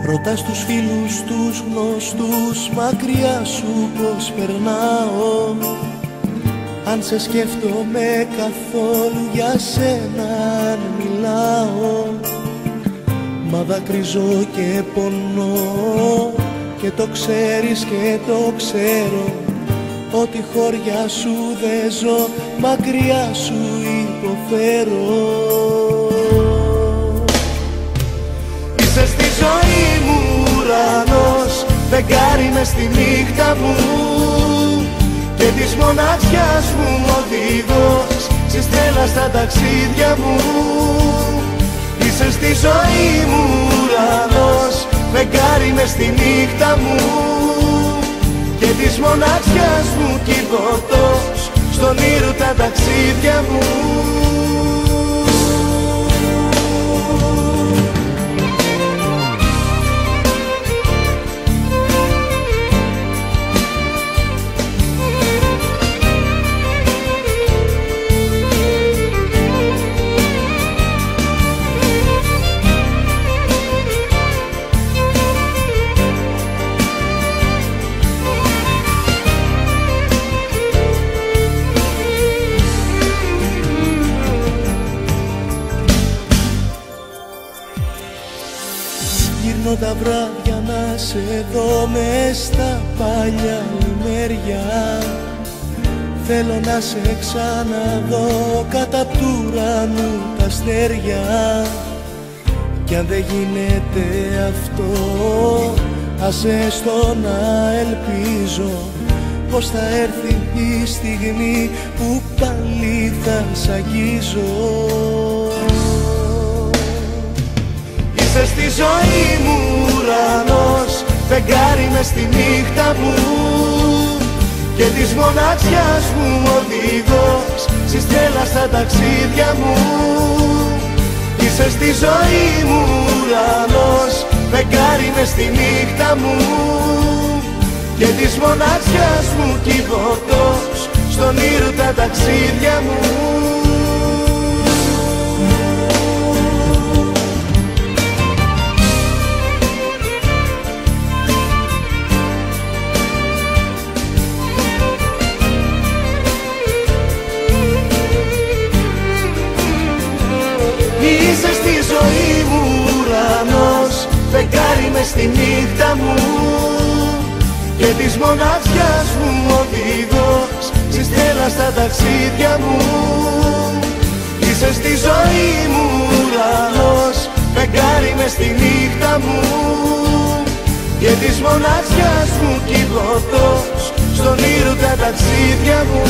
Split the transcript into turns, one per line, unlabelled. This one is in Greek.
Ρωτάς τους φίλους, τους γνωστούς, μακριά σου πως περνάω. Αν σε σκέφτομαι καθόλου, για σένα αν μιλάω. Μα δακρυζώ και πονώ, και το ξέρεις και το ξέρω, ότι χώρια σου δεν ζω, μακριά σου υποφέρω. Είσαι στη ζωή μου ουρανός, φεγγάρι μες στη νύχτα μου, και της μοναξιάς μου οδηγός, στη στέλα στα ταξίδια μου. Είσαι στη ζωή μου ουρανός, φεγγάρι μες στη νύχτα μου, και της μοναξιάς μου κυβωτός, στον ήρου τα ταξίδια μου. Γυρνώ τα βράδια να σε δω μες στα παλιά ημέρια. Θέλω να σε ξαναδώ κάτω απ' του ουρανού τα αστέρια. Κι αν δεν γίνεται αυτό, ας έστω να ελπίζω πως θα έρθει η στιγμή που πάλι θα σ' αγγίζω. Είσαι στη ζωή μου ουρανός, φεγγάρι μες στη νύχτα μου, και της μοναξιάς μου οδηγός, στη στέλα στα ταξίδια μου. Είσαι στη ζωή μου ουρανός, φεγγάρι μες στη νύχτα μου, και της μοναξιάς μου κυβωτός, στον ήρου τα ταξίδια μου. Είσαι στη ζωή μου ουρανός, φεγγάρι μες στη νύχτα μου, και της μοναξιάς μου οδηγός, στη στέλα στα ταξίδια μου. Είσαι στη ζωή μου ουρανός, φεγγάρι μες στη νύχτα μου, και της μοναξιάς μου κυβωτός, στον ήρου τα ταξίδια μου.